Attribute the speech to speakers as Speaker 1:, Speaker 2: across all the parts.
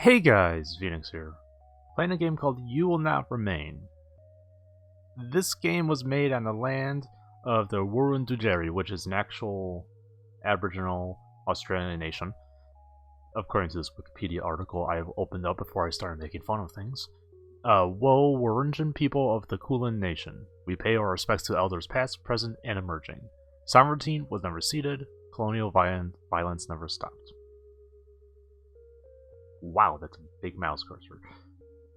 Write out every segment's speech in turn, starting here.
Speaker 1: Hey guys, Venixk here, playing a game called You Will Not Remain. This game was made on the land of the Wurundjeri, which is an actual Aboriginal Australian nation, according to this Wikipedia article I opened up before I started making fun of things. Wurundjeri people of the Kulin Nation. We pay our respects to elders past, present, and emerging. Sovereignty was never ceded, colonial violence never stopped. Wow, that's a big mouse cursor.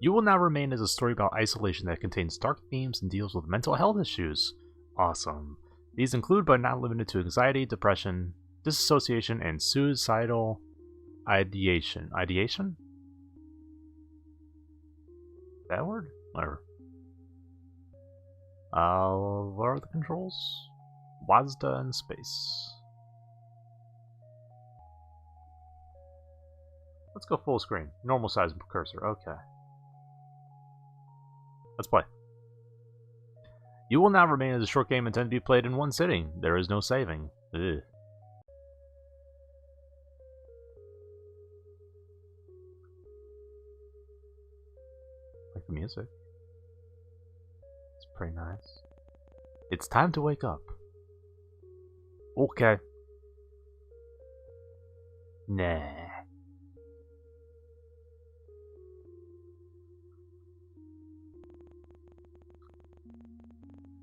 Speaker 1: You Will Not Remain is a story about isolation that contains dark themes and deals with mental health issues. Awesome. These include, but not limited to, anxiety, depression, disassociation, and suicidal ideation. Ideation? That word? Whatever. What are the controls? WASD and space. Let's go full screen. Normal size cursor. Okay. Let's play. You Will Not Remain is a short game intended to be played in one sitting. There is no saving. Ugh. Like the music. It's pretty nice. It's time to wake up. Okay. Nah.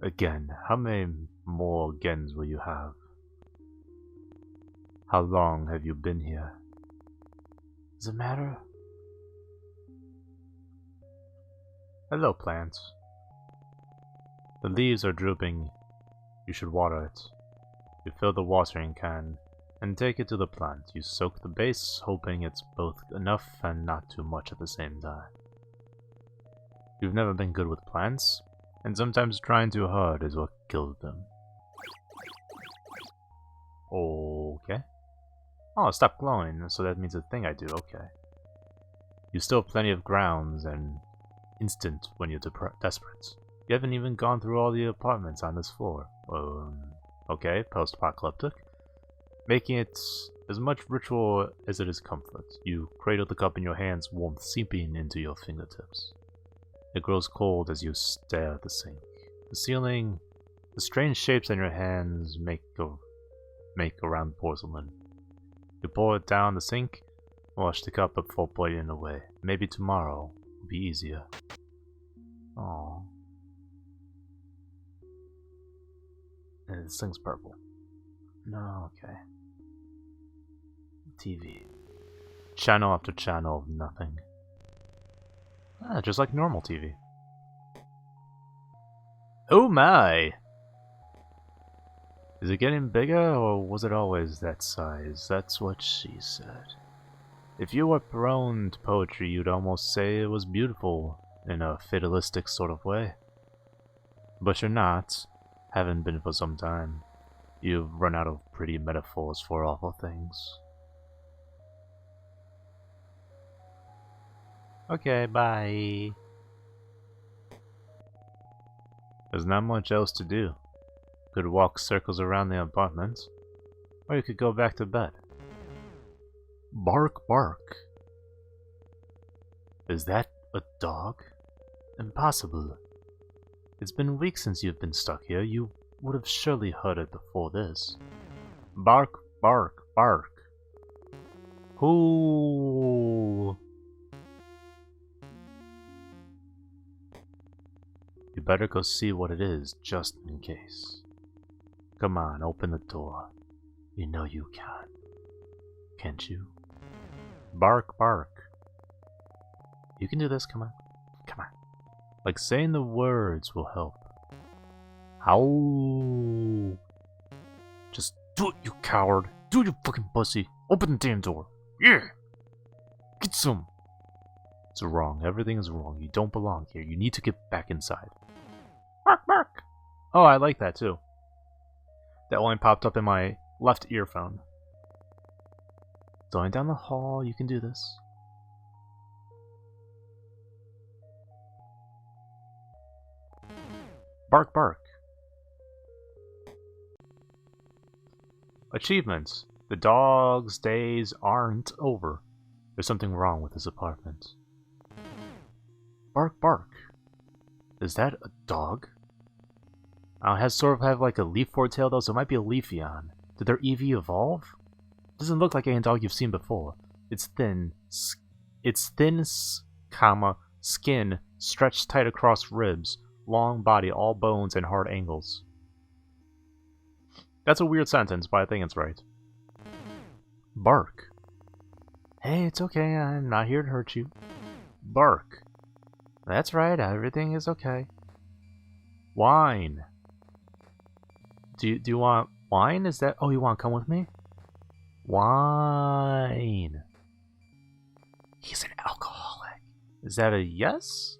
Speaker 1: Again, how many more agains will you have? How long have you been here? Does it matter? Hello, plants. The leaves are drooping. You should water it. You fill the watering can and take it to the plant. You soak the base, hoping it's both enough and not too much at the same time. You've never been good with plants, and sometimes trying too hard is what kills them. Okay. Oh, it stopped glowing, so that means a thing I do, okay. You still have plenty of grounds and instant when you're desperate. You haven't even gone through all the apartments on this floor. Okay, post-apocalyptic. Making it as much ritual as it is comfort. You cradle the cup in your hands, warmth seeping into your fingertips. It grows cold as you stare at the sink. The ceiling, the strange shapes in your hands make around porcelain. You pour it down the sink, wash the cup before putting it away. Maybe tomorrow will be easier. Aww. And this thing's purple. No, okay. TV. Channel after channel of nothing. Ah, just like normal TV. Oh my! Is it getting bigger, or was it always that size? That's what she said. If you were prone to poetry, you'd almost say it was beautiful, in a fatalistic sort of way. But you're not. Haven't been for some time. You've run out of pretty metaphors for awful things. Okay, bye. There's not much else to do. Could walk circles around the apartment, or you could go back to bed. Bark, bark. Is that a dog? Impossible. It's been weeks since you've been stuck here. You would have surely heard it before this. Bark, bark, bark. Who? You better go see what it is, just in case. Come on, open the door. You know you can. Can't you? Bark, bark. You can do this, come on. Come on. Like saying the words will help. How? Just do it, you coward. Do it, you fucking pussy. Open the damn door. Yeah! Get some. It's wrong. Everything is wrong. You don't belong here. You need to get back inside. Bark, bark. Oh, I like that too. That only popped up in my left earphone. Going down the hall, you can do this. Bark, bark. Achievements. The dog's days aren't over. There's something wrong with this apartment. Bark, bark. Is that a dog? It has sort of have like a leaf tail though, so it might be a Leafeon. Did their EV evolve? Doesn't look like any dog you've seen before. It's thin, skin stretched tight across ribs, long body, all bones and hard angles. That's a weird sentence, but I think it's right. Bark. Hey, it's okay, I'm not here to hurt you. Bark. That's right, everything is okay. Wine. Do you want wine? Is that... Oh, you want to come with me? Wine. He's an alcoholic. Is that a yes?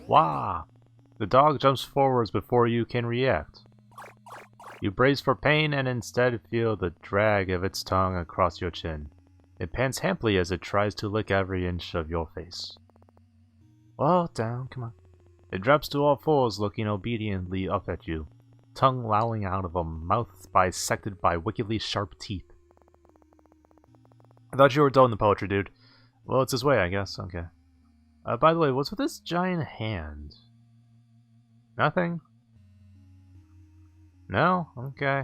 Speaker 1: Wah! The dog jumps forwards before you can react. You brace for pain and instead feel the drag of its tongue across your chin. It pants happily as it tries to lick every inch of your face. Well, down, come on. It drops to all fours, looking obediently up at you, tongue lolling out of a mouth bisected by wickedly sharp teeth. I thought you were done the poetry, dude. Well, it's his way, I guess. Okay. By the way, what's with this giant hand? Nothing? No? Okay.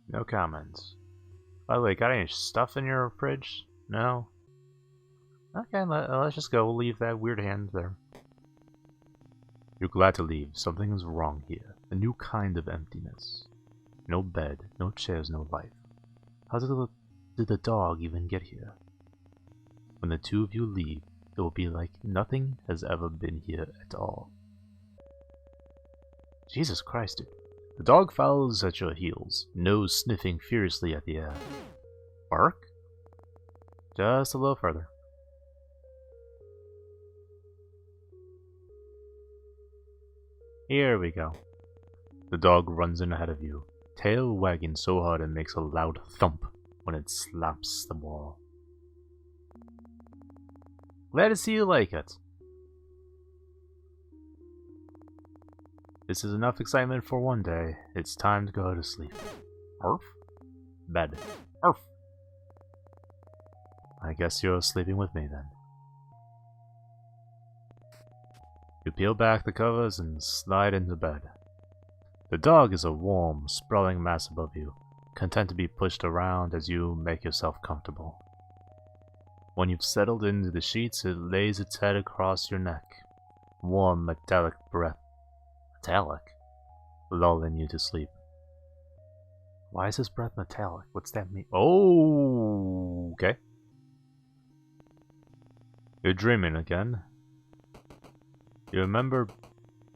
Speaker 1: No comments. By the way, got any stuff in your fridge? No? Okay, let's just go. We'll leave that weird hand there. You're glad to leave. Something is wrong here. A new kind of emptiness. No bed, no chairs, no life. How did the dog even get here? When the two of you leave, it will be like nothing has ever been here at all. Jesus Christ, dude. The dog follows at your heels, nose sniffing furiously at the air. Bark? Just a little further. Here we go. The dog runs in ahead of you, tail wagging so hard it makes a loud thump when it slaps the wall. Glad to see you like it. This is enough excitement for one day. It's time to go to sleep. Arf? Bed. Arf! I guess you're sleeping with me then. You peel back the covers and slide into bed. The dog is a warm, sprawling mass above you, content to be pushed around as you make yourself comfortable. When you've settled into the sheets, it lays its head across your neck. Warm, metallic breath. Metallic? Lulling you to sleep. Why is his breath metallic? What's that mean? Oh, okay. You're dreaming again. You remember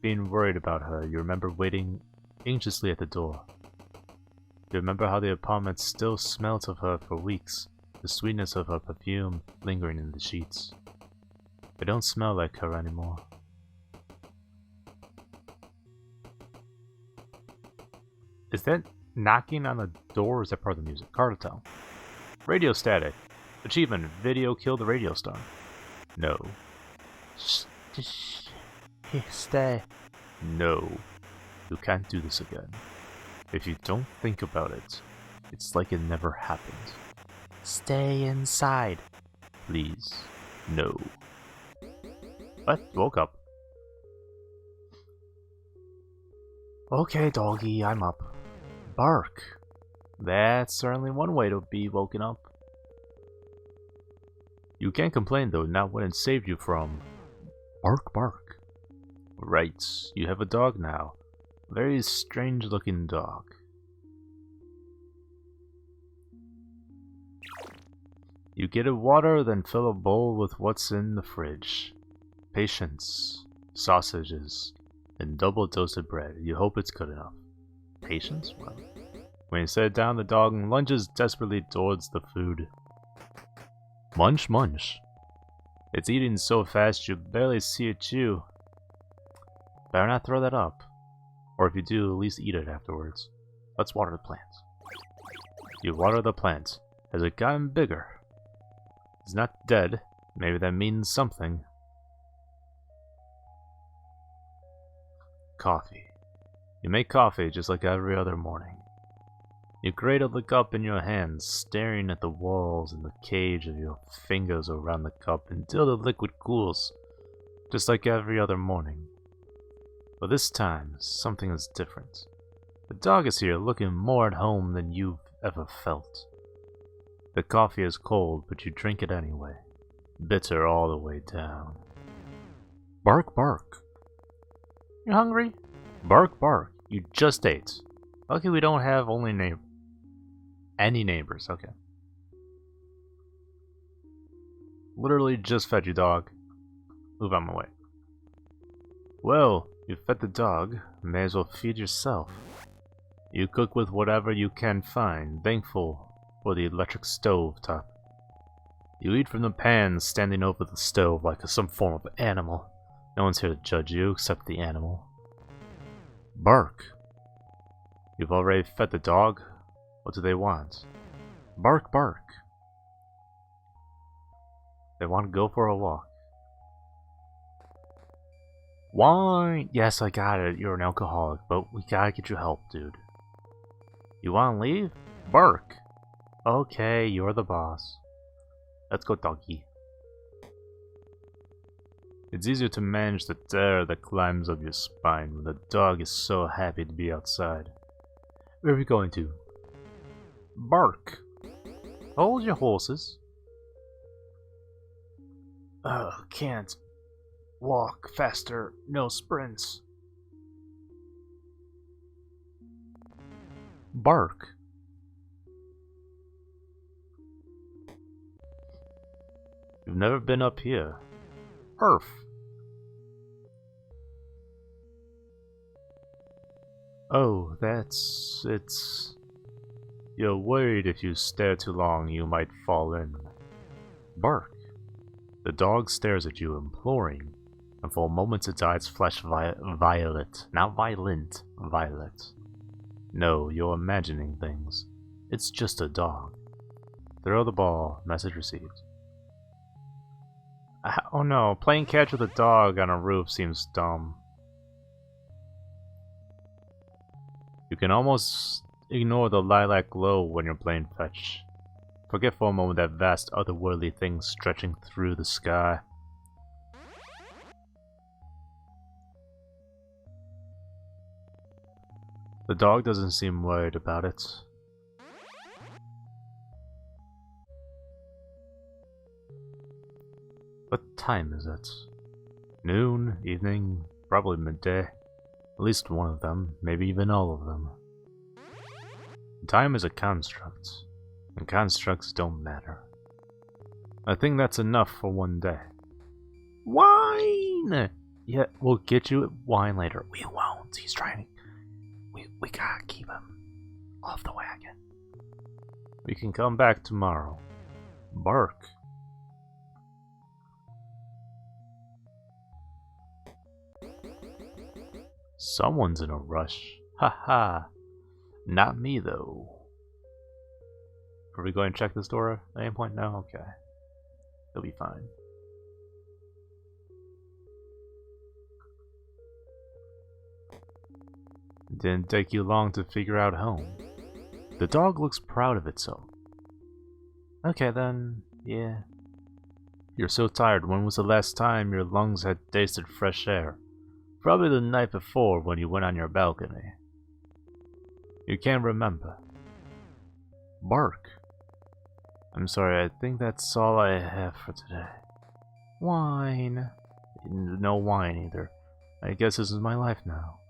Speaker 1: being worried about her. You remember waiting anxiously at the door. You remember how the apartment still smelt of her for weeks, the sweetness of her perfume lingering in the sheets. They don't smell like her anymore. Is that knocking on the door or is that part of the music? Hard to tell. Radio static. Achievement. Video killed the radio star. No. Stay. No. You can't do this again. If you don't think about it, it's like it never happened. Stay inside. Please. No. What? Woke up. Okay, doggy, I'm up. Bark. That's certainly one way to be woken up. You can't complain though, not when it saved you from... Bark, bark. Right, you have a dog now. A very strange looking dog. You get it water, then fill a bowl with what's in the fridge. Patience, sausages, and double toasted bread. You hope it's good enough. Patience? Well, when you set it down, the dog lunges desperately towards the food. Munch, munch. It's eating so fast you barely see it chew. Better not throw that up. Or if you do, at least eat it afterwards. Let's water the plants. You water the plant. Has it gotten bigger? It's not dead. Maybe that means something. Coffee. You make coffee just like every other morning. You cradle the cup in your hands, staring at the walls and the cage of your fingers around the cup until the liquid cools, just like every other morning. But this time, something is different. The dog is here, looking more at home than you've ever felt. The coffee is cold, but you drink it anyway, bitter all the way down. Bark, bark. You hungry? Bark, bark. You just ate. Okay, we don't have any neighbors. Okay. Literally just fed you, dog. Move out my way. Well, you fed the dog. May as well feed yourself. You cook with whatever you can find, thankful for the electric stove top. You eat from the pan standing over the stove like some form of animal. No one's here to judge you except the animal. Bark. You've already fed the dog? What do they want? Bark, bark. They want to go for a walk. Wine! Yes, I got it. You're an alcoholic, but we gotta get you help, dude. You wanna leave? Bark. Okay, you're the boss. Let's go, doggy. It's easier to manage the terror that climbs up your spine when the dog is so happy to be outside. Where are we going to? Bark. Hold your horses. Can't walk faster, no sprints. Bark. You've never been up here. Earth. Oh, it's... You're worried if you stare too long you might fall in. Bark. The dog stares at you, imploring, and for a moment its eyes flash violet. Not violent, violet. No, you're imagining things. It's just a dog. Throw the ball. Message received. Oh no, playing catch with a dog on a roof seems dumb. You can almost ignore the lilac glow when you're playing fetch. Forget for a moment that vast otherworldly thing stretching through the sky. The dog doesn't seem worried about it. What time is it? Noon, evening, probably midday. At least one of them, maybe even all of them. Time is a construct, and constructs don't matter. I think that's enough for one day. Wine! Yeah, we'll get you wine later. We won't. He's trying. We gotta keep him off the wagon. We can come back tomorrow. Bark. Someone's in a rush. Haha. Not me, though. Are we going to check this door at any point? No? Okay. It'll be fine. It didn't take you long to figure out home. The dog looks proud of itself. Okay then, yeah. You're so tired. When was the last time your lungs had tasted fresh air? Probably the night before when you went on your balcony. You can't remember. Bark. I'm sorry, I think that's all I have for today. Wine. No wine either. I guess this is my life now.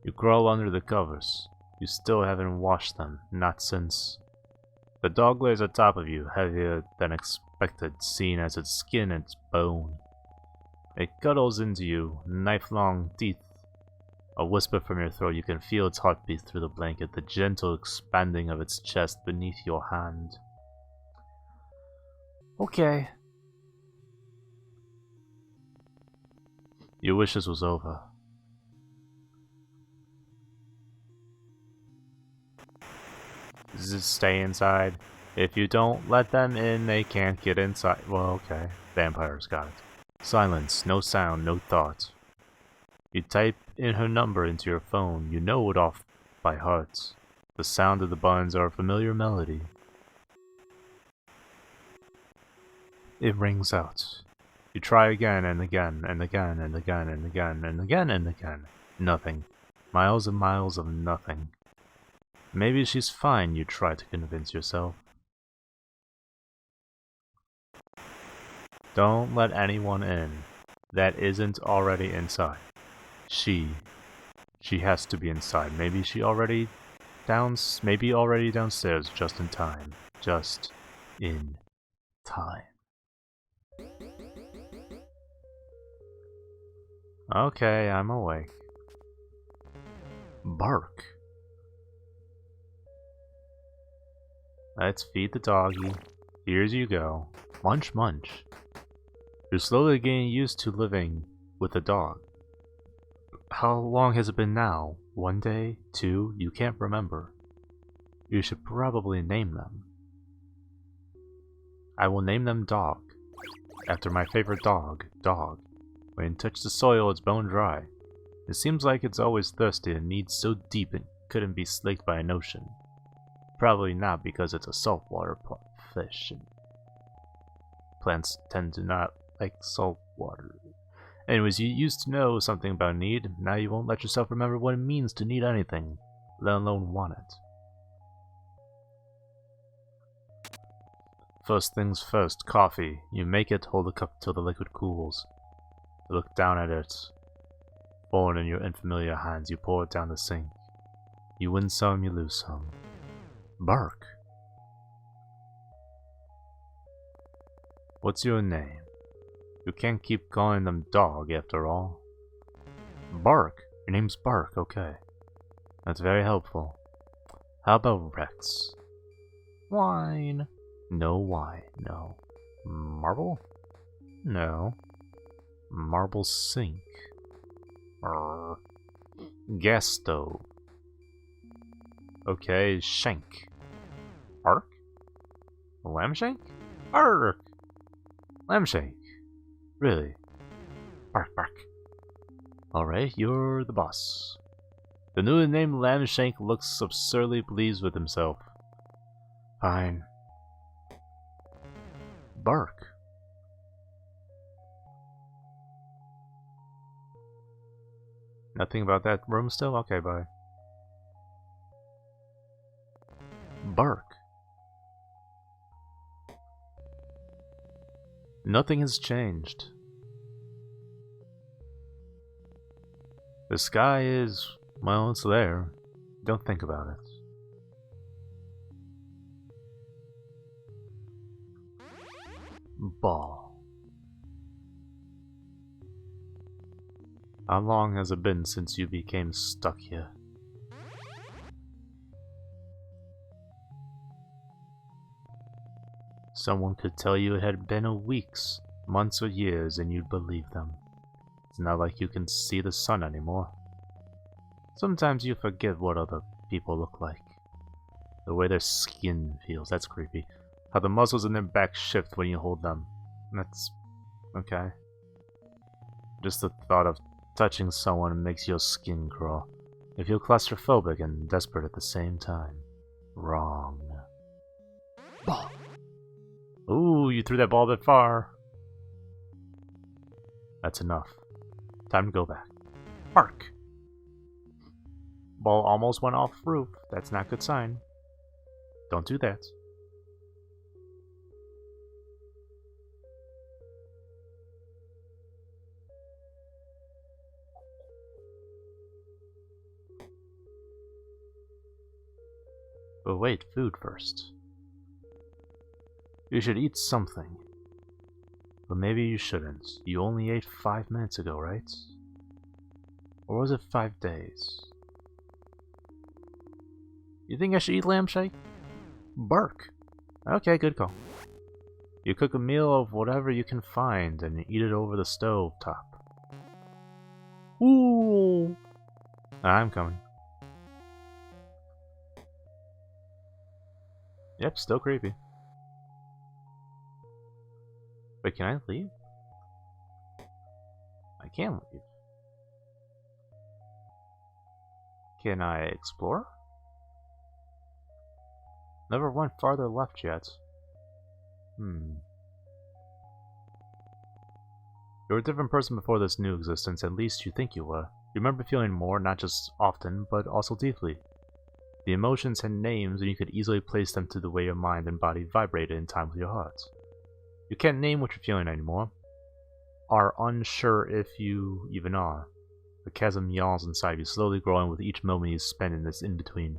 Speaker 1: You crawl under the covers. You still haven't washed them, not since. The dog lays on top of you, heavier than expected, seeing as its skin and its bone. It cuddles into you, knife-long teeth. A whisper from your throat, you can feel its heartbeat through the blanket, the gentle expanding of its chest beneath your hand. Okay. You wish this was over. Just stay inside. If you don't let them in, they can't get inside. Well, okay. Vampires got it. Silence, no sound, no thought. You type in her number into your phone, you know it off by heart. The sound of the buttons are a familiar melody. It rings out. You try again and again and again and again and again and again and again. Nothing. Miles and miles of nothing. Maybe she's fine, you try to convince yourself. Don't let anyone in that isn't already inside. She has to be inside. Maybe already downstairs just in time. Just in time. Okay, I'm awake. Bark. Let's feed the doggy. Here you go. Munch, munch. You're slowly getting used to living with a dog. How long has it been now? 1 day? 2? You can't remember. You should probably name them. I will name them Dog. After my favorite dog, Dog. When it touched the soil, it's bone dry. It seems like it's always thirsty and needs so deep it couldn't be slaked by an ocean. Probably not because it's a saltwater fish, and plants tend to not like salt water. Anyways, you used to know something about need. Now you won't let yourself remember what it means to need anything, let alone want it. First things first, coffee. You make it, hold the cup till the liquid cools. You look down at it. Falling in your unfamiliar hands, you pour it down the sink. You win some, you lose some. Bark. What's your name? You can't keep calling them Dog after all. Bark. Your name's Bark, okay. That's very helpful. How about Rex? Wine. No wine, no. Marble? No. Marble sink. Gas stove. Okay, shank. Ark? Lamb shank? Ark! Lamb shank. Really? Bark, bark. Alright, you're the boss. The newly named Lamb Shank looks absurdly pleased with himself. Fine. Bark. Nothing about that room still? Okay, bye. Bark. Nothing has changed. The sky is, well, it's there. Don't think about it. Ball. How long has it been since you became stuck here? Someone could tell you it had been weeks, months, or years, and you'd believe them. It's not like you can see the sun anymore. Sometimes you forget what other people look like. The way their skin feels, that's creepy. How the muscles in their back shift when you hold them. That's... okay. Just the thought of touching someone makes your skin crawl. You feel claustrophobic and desperate at the same time. Wrong. Ball. Ooh, you threw that ball a bit far. That's enough. Time to go back. Bark! Ball almost went off roof. That's not a good sign. Don't do that. But wait, food first. You should eat something. But maybe you shouldn't. You only ate 5 minutes ago, right? Or was it 5 days? You think I should eat lamb shake? Bark. Okay, good call. You cook a meal of whatever you can find and eat it over the stove top. Ooh! I'm coming. Yep, still creepy. Wait, can I leave? I can't leave. Can I explore? Never went farther left yet. You were a different person before this new existence, at least you think you were. You remember feeling more, not just often, but also deeply. The emotions had names, and you could easily place them to the way your mind and body vibrated in time with your heart. You can't name what you're feeling anymore. Are unsure if you even are. The chasm yawns inside you, slowly growing with each moment you spend in this in-between.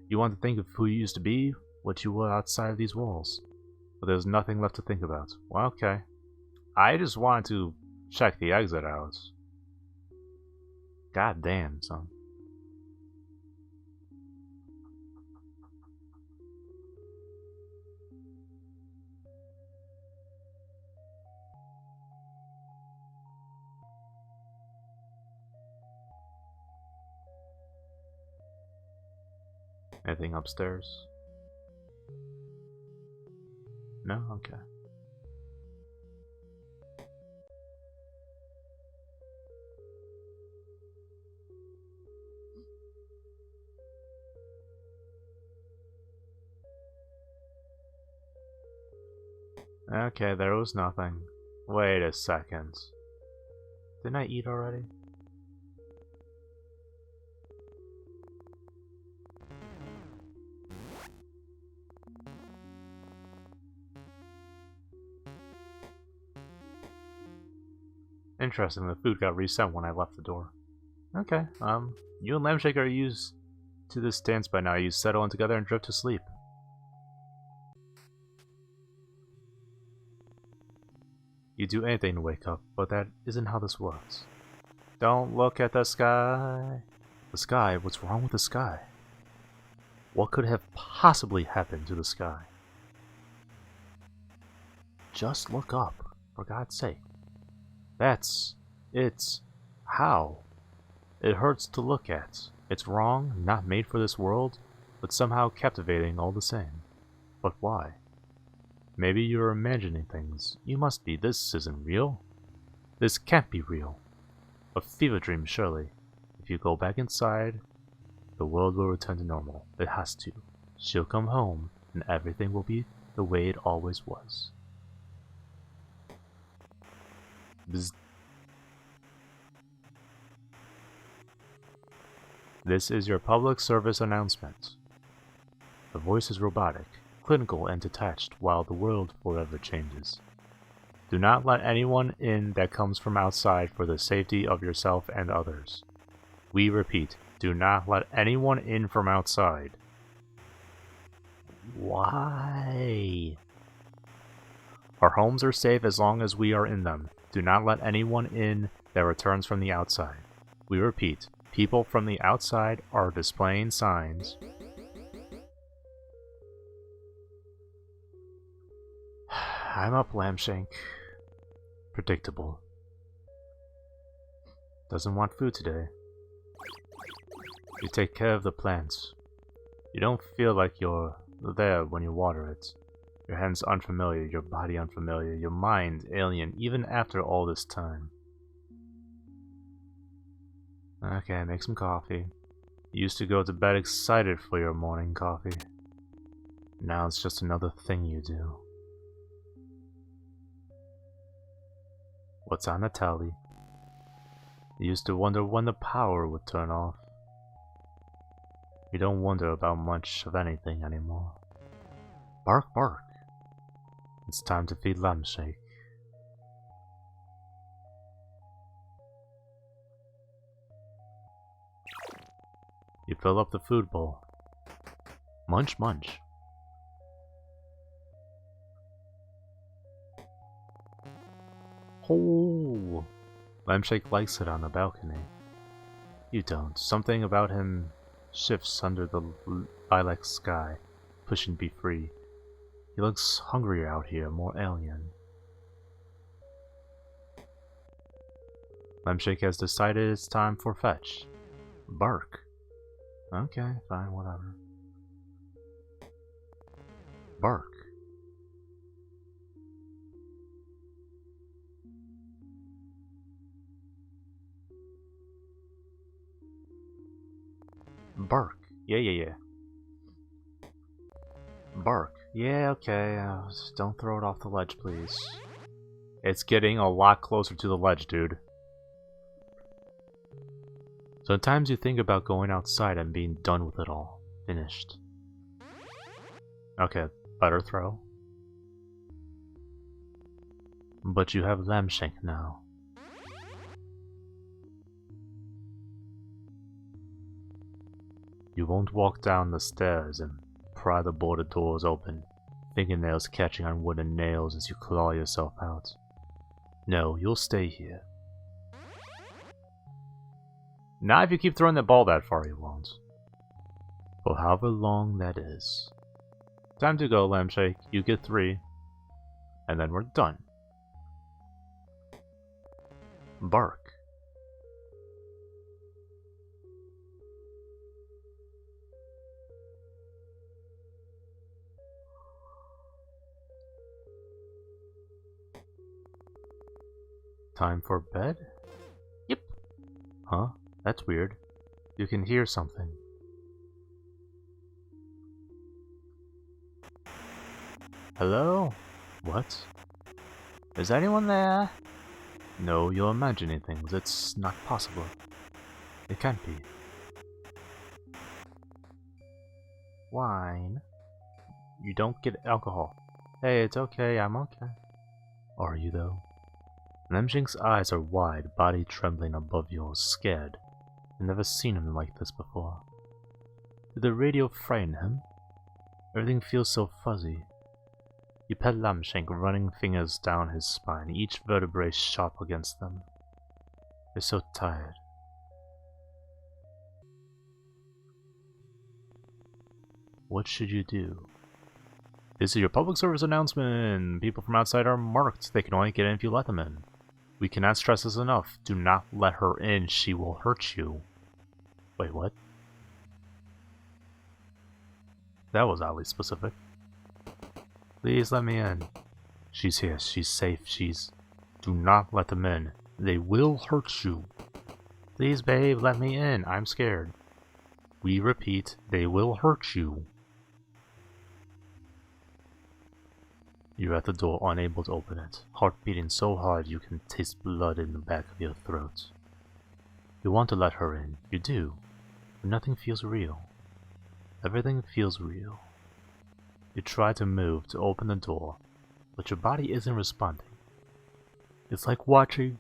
Speaker 1: You want to think of who you used to be, what you were outside of these walls. But there's nothing left to think about. Well, okay. I just wanted to check the exit out. God damn, son. Anything upstairs? No? Okay. Okay, there was nothing. Wait a second. Didn't I eat already? Interesting, the food got reset when I left the door. Okay, you and Lampshake are used to this dance by now. You settle in together and drift to sleep. You do anything to wake up, but that isn't how this works. Don't look at the sky. The sky? What's wrong with the sky? What could have possibly happened to the sky? Just look up, for God's sake. It's... how? It hurts to look at. It's wrong, not made for this world, but somehow captivating all the same. But why? Maybe you're imagining things. You must be. This isn't real. This can't be real. A fever dream, surely. If you go back inside, the world will return to normal. It has to. She'll come home, and everything will be the way it always was. Bzz. This is your public service announcement. The voice is robotic, clinical and detached while the world forever changes. Do not let anyone in that comes from outside for the safety of yourself and others. We repeat, do not let anyone in from outside. Why? Our homes are safe as long as we are in them. Do not let anyone in that returns from the outside. We repeat, people from the outside are displaying signs. I'm up, Lampshank. Predictable. Doesn't want food today. You take care of the plants. You don't feel like you're there when you water it. Your hands unfamiliar, your body unfamiliar, your mind alien, even after all this time. Okay, make some coffee. You used to go to bed excited for your morning coffee. Now it's just another thing you do. What's on the tally? You used to wonder when the power would turn off. You don't wonder about much of anything anymore. Bark, bark. It's time to feed Lampshake. You fill up the food bowl. Munch, munch. Oh, Lampshake likes it on the balcony. You don't. Something about him shifts under the lilac sky, pushing be free. He looks hungrier out here, more alien. Lampshake has decided it's time for fetch. Bark. Okay, fine, whatever. Bark. Bark. Yeah. Bark. Yeah, okay. Don't throw it off the ledge, please. It's getting a lot closer to the ledge, dude. Sometimes you think about going outside and being done with it all. Finished. Okay, better throw. But you have Lamshank now. You won't walk down the stairs and pry the boarded doors open, fingernails catching on wooden nails as you claw yourself out. No, you'll stay here. Not if you keep throwing the ball that far, you won't. For however long that is. Time to go, Lamshake. You get 3. And then we're done. Bark. Time for bed? Yep. Huh? That's weird. You can hear something. Hello? What? Is anyone there? No, you're imagining things. It's not possible. It can't be. Wine? You don't get alcohol. Hey, it's okay, I'm okay. Are you though? Lamshank's eyes are wide, body trembling above yours, scared. I've never seen him like this before. Did the radio frighten him? Everything feels so fuzzy. You pet Lamshank, running fingers down his spine, each vertebrae sharp against them. You're so tired. What should you do? This is your public service announcement. People from outside are marked. They can only get in if you let them in. We cannot stress this enough. Do not let her in. She will hurt you. Wait, what? That was oddly specific. Please let me in. She's here. She's safe. Do not let them in. They will hurt you. Please, babe, let me in. I'm scared. We repeat, they will hurt you. You're at the door, unable to open it, heart beating so hard you can taste blood in the back of your throat. You want to let her in, you do, but nothing feels real. Everything feels real. You try to move to open the door, but your body isn't responding. It's like watching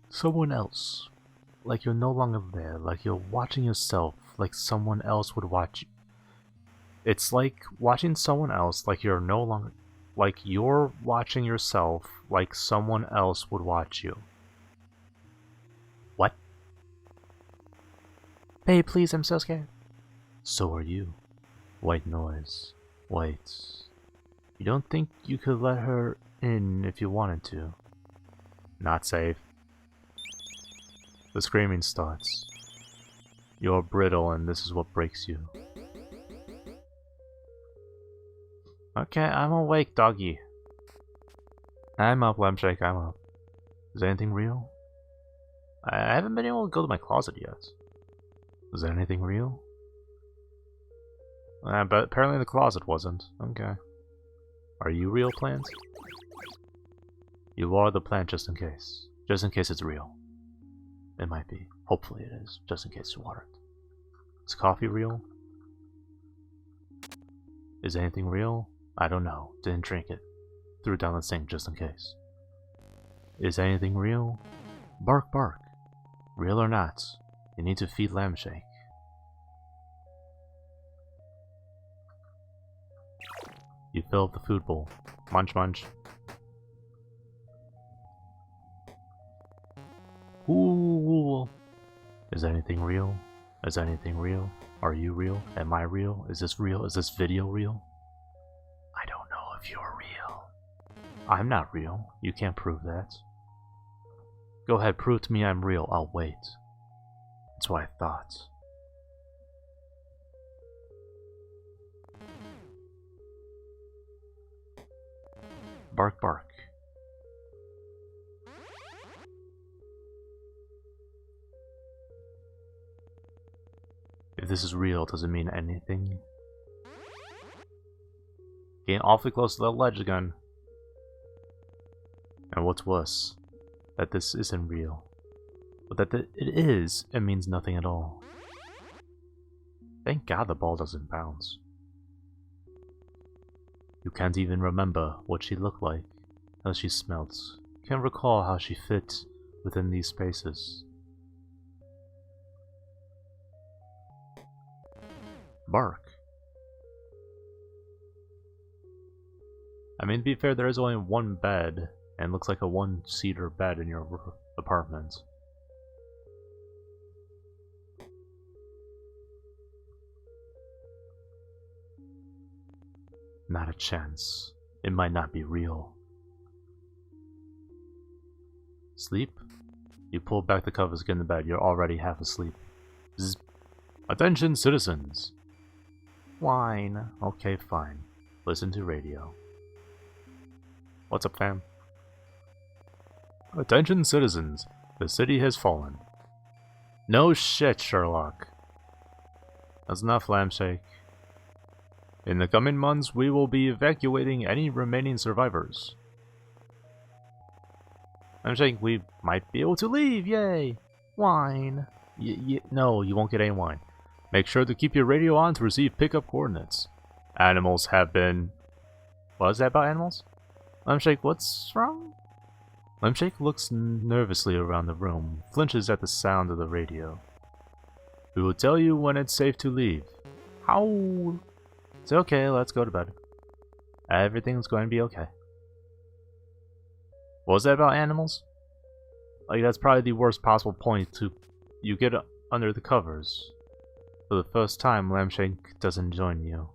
Speaker 1: someone else, like you're no longer there, like you're watching yourself, like someone else would watch you. It's like watching someone else, like you're no longer... Like you're watching yourself like someone else would watch you. What? Babe, please, I'm so scared. So are you. White noise. White. You don't think you could let her in if you wanted to? Not safe. The screaming starts. You're brittle and this is what breaks you. Okay, I'm awake, doggy. I'm up, Lamshake, I'm up. Is anything real? I haven't been able to go to my closet yet. Is there anything real? But apparently the closet wasn't. Okay. Are you real, plant? You are the plant just in case. Just in case it's real. It might be. Hopefully it is. Just in case you water it. Is coffee real? Is anything real? I don't know. Didn't drink it. Threw it down the sink just in case. Is anything real? Bark, bark. Real or not, you need to feed Lamshake. You fill up the food bowl. Munch, munch. Ooh. Is anything real? Is anything real? Are you real? Am I real? Is this real? Is this video real? I don't know if you're real. I'm not real. You can't prove that. Go ahead, prove to me I'm real. I'll wait. That's what I thought. Bark, bark. If this is real, does it mean anything? Getting awfully close to the ledge again. And what's worse, that this isn't real. But that it is, it means nothing at all. Thank God the ball doesn't bounce. You can't even remember what she looked like, how she smelt. You can't recall how she fit within these spaces. Bark. I mean, to be fair, there is only one bed, and it looks like a one-seater bed in your apartment. Not a chance. It might not be real. Sleep? You pull back the covers, get in the bed. You're already half asleep. Zzz. Attention, citizens! Whine. Okay, fine. Listen to radio. What's up, fam? Attention, citizens. The city has fallen. No shit, Sherlock. That's enough, Lampshake. In the coming months, we will be evacuating any remaining survivors. Lampshake, we might be able to leave, yay! Wine. No, you won't get any wine. Make sure to keep your radio on to receive pickup coordinates. Animals have been... What is that about animals? Lampshake, what's wrong? Lampshake looks nervously around the room, flinches at the sound of the radio. We will tell you when it's safe to leave. How? It's okay, let's go to bed. Everything's going to be okay. What was that about animals? Like, that's probably the worst possible point to... You get under the covers. For the first time, Lampshake doesn't join you.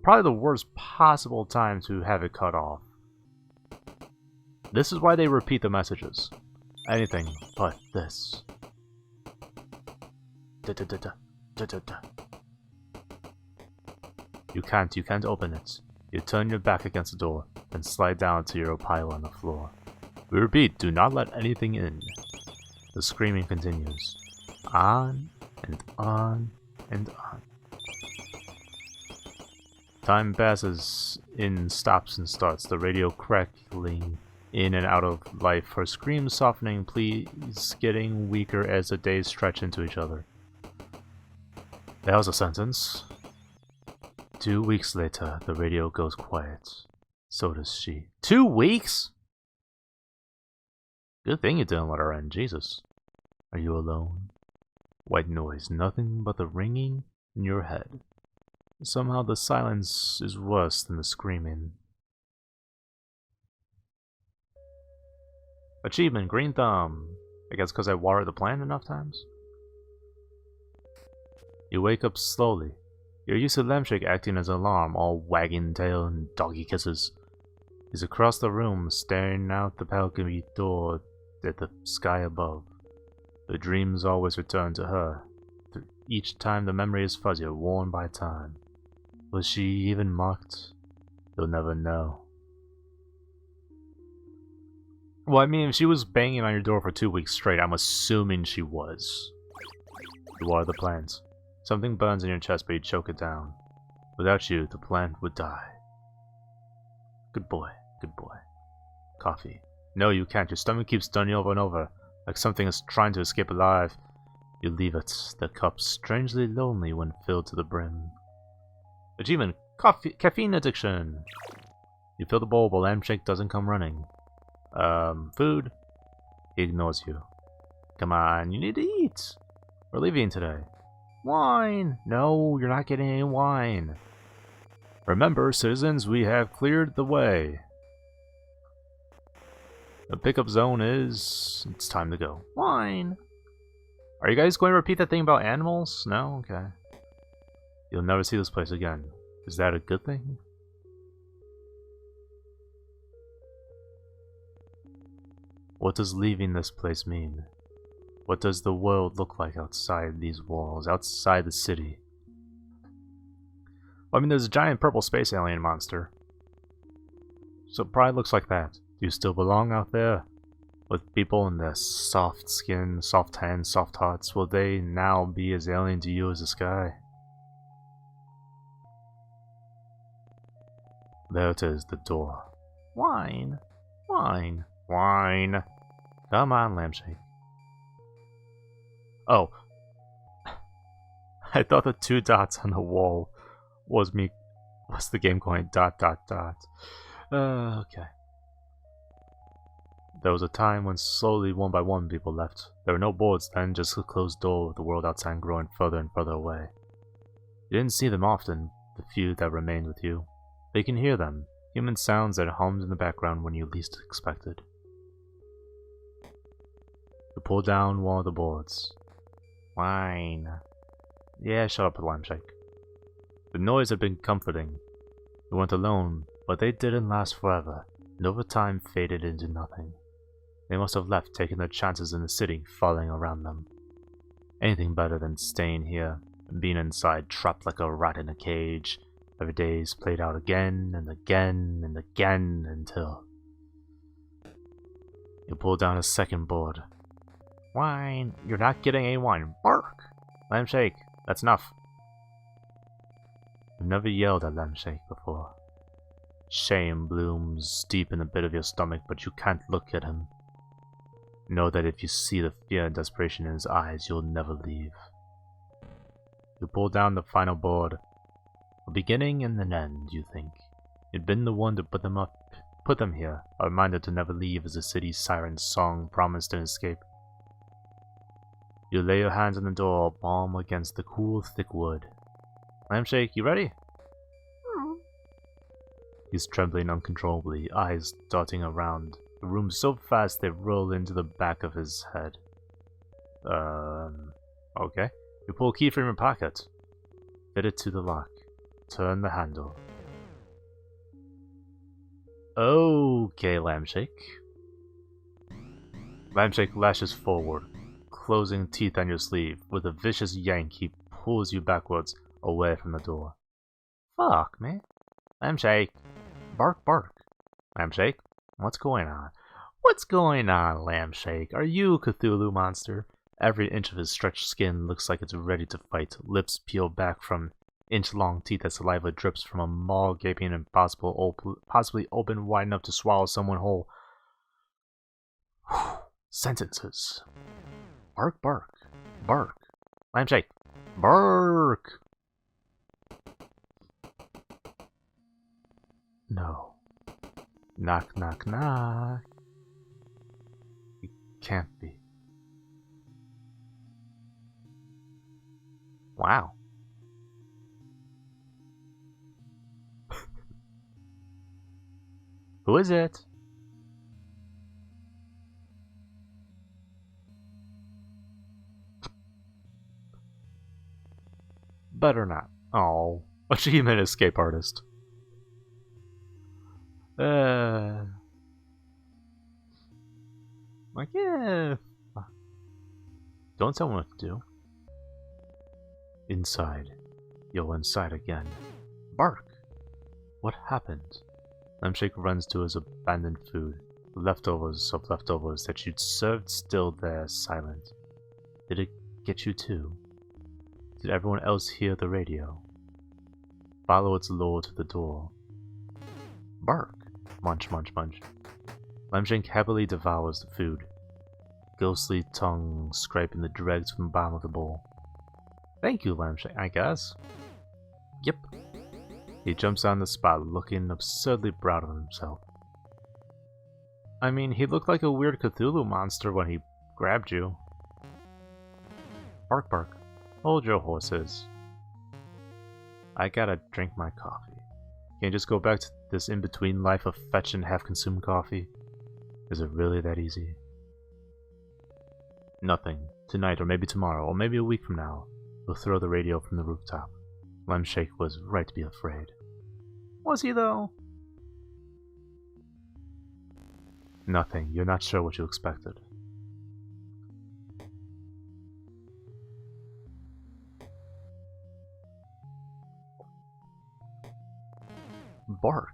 Speaker 1: Probably the worst possible time to have it cut off. This is why they repeat the messages. Anything but this. You can't open it. You turn your back against the door, then slide down to your pile on the floor. We repeat, do not let anything in. The screaming continues. On and on and on. Time passes in stops and starts, the radio crackling in and out of life, her screams softening, pleas getting weaker as the days stretch into each other. That was a sentence. 2 weeks later, the radio goes quiet. So does she. 2 weeks? Good thing you didn't let her in, Jesus. Are you alone? White noise, nothing but the ringing in your head. Somehow the silence is worse than the screaming. Achievement, green thumb. I guess because I watered the plant enough times? You wake up slowly. You're used to Lampshake acting as an alarm, all wagging tail and doggy kisses. He's across the room, staring out the balcony door at the sky above. The dreams always return to her. Each time the memory is fuzzier, worn by time. Was she even mocked? You'll never know. Well, I mean, if she was banging on your door for 2 weeks straight, I'm assuming she was. You water the plant. Something burns in your chest, but you choke it down. Without you, the plant would die. Good boy, good boy. Coffee. No, you can't. Your stomach keeps turning over and over, like something is trying to escape alive. You leave it, the cup strangely lonely when filled to the brim. Achievement, caffeine addiction. You fill the bowl, but Lampshake doesn't come running. Food? He ignores you. Come on, you need to eat. We're leaving today. Wine! No, you're not getting any wine. Remember, citizens, we have cleared the way. The pickup zone is... It's time to go. Wine! Are you guys going to repeat that thing about animals? No? Okay. You'll never see this place again. Is that a good thing? What does leaving this place mean? What does the world look like outside these walls, outside the city? Well, I mean, there's a giant purple space alien monster. So it probably looks like that. Do you still belong out there? With people in their soft skin, soft hands, soft hearts, will they now be as alien to you as the sky? There it is, the door. Wine! Wine! Wine! Come on, Lampshake. Oh. I thought the 2 dots on the wall was the game going ... Okay. There was a time when slowly, one by one, people left. There were no boards then, just a closed door with the world outside growing further and further away. You didn't see them often, the few that remained with you. But you can hear them, human sounds that hummed in the background when you least expected. You pulled down one of the boards. Wine. Yeah, shut up, Lampshake. The noise had been comforting. You weren't alone, but they didn't last forever, and over time faded into nothing. They must have left, taking their chances in the city falling around them. Anything better than staying here, and being inside, trapped like a rat in a cage. Every day is played out again and again and again until... You pull down a second board. Wine! You're not getting any wine. Bark! Lampshake, that's enough. You've never yelled at Lampshake before. Shame blooms deep in the pit of your stomach, but you can't look at him. Know that if you see the fear and desperation in his eyes, you'll never leave. You pull down the final board. A beginning and an end, you think. You'd been the one to put them here, a reminder to never leave as the city's siren's song promised an escape. You lay your hands on the door, palm against the cool, thick wood. Lampshake, you ready? He's trembling uncontrollably, eyes darting around the room so fast they roll into the back of his head. Okay. You pull a key from your pocket. Fit it to the lock. Turn the handle. Okay, Lampshake. Lampshake lashes forward, closing teeth on your sleeve. With a vicious yank, he pulls you backwards, away from the door. Fuck, man. Lampshake. Bark, bark. Lampshake, what's going on? What's going on, Lampshake? Are you a Cthulu monster? Every inch of his stretched skin looks like it's ready to fight. Lips peel back from inch-long teeth as saliva drips from a maw gaping and possibly open wide enough to swallow someone whole. Sentences. Bark, bark, bark. Lampshake, bark! No. Knock, knock, knock. It can't be. Wow. Who is it? Better not. Oh, achievement escape artist. Like, yeah. Don't tell me what to do. Inside. You're inside again. Bark! What happened? Lampshake runs to his abandoned food. Leftovers of leftovers that you'd served still there, silent. Did it get you too? Did everyone else hear the radio? Follow its lure to the door. Bark! Munch, munch, munch. Lampshake happily devours the food. Ghostly tongue scraping the dregs from the bottom of the bowl. Thank you, Lampshake, I guess. Yep. He jumps on the spot, looking absurdly proud of himself. I mean, he looked like a weird Cthulhu monster when he grabbed you. Bark, bark. Hold your horses. I gotta drink my coffee. Can't just go back to this in-between life of fetch and half-consumed coffee? Is it really that easy? Nothing. Tonight, or maybe tomorrow, or maybe a week from now, he'll throw the radio from the rooftop. Lampshake was right to be afraid. Was he, though? Nothing. You're not sure what you expected. Bark.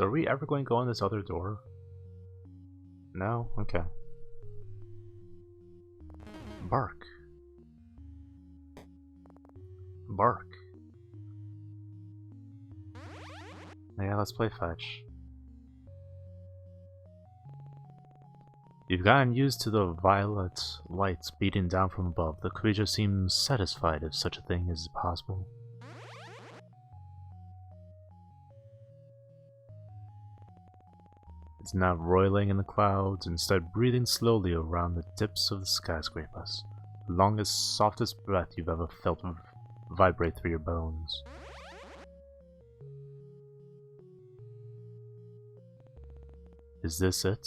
Speaker 1: So are we ever going to go in this other door? No? Okay. Bark. Bark. Yeah, let's play fetch. You've gotten used to the violet lights beating down from above. The creature seems satisfied if such a thing is possible. It's not roiling in the clouds, instead breathing slowly around the tips of the skyscrapers. The longest, softest breath you've ever felt vibrate through your bones. Is this it?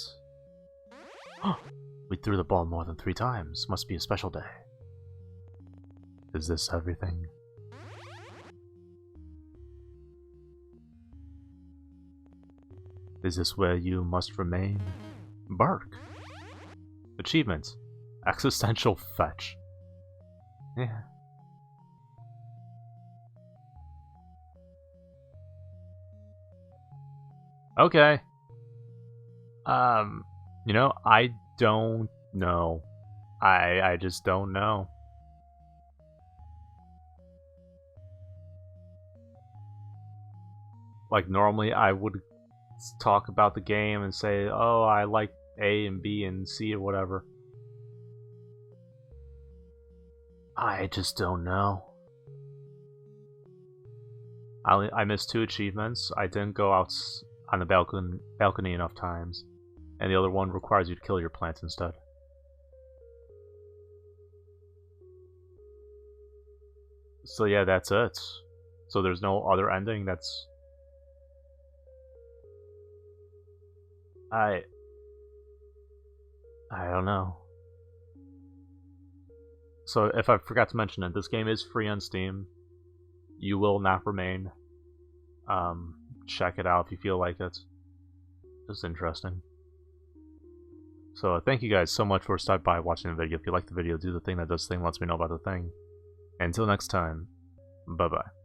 Speaker 1: We threw the ball more than 3 times. Must be a special day. Is this everything? Is this where you must remain? Bark. Achievement. Existential fetch. Yeah. Okay. You know, I don't know. I just don't know. Like, normally I would talk about the game and say, oh, I like A and B and C or whatever. I just don't know. I missed 2 achievements. I didn't go out on the balcony enough times. And the other one requires you to kill your plants instead. So yeah, that's it. So there's no other ending. That's... I don't know. So if I forgot to mention it, this game is free on Steam. You will not remain. Check it out if you feel like it. Just interesting. So thank you guys so much for stopping by watching the video. If you like the video, do the thing that does the thing, lets me know about the thing. And until next time, bye bye.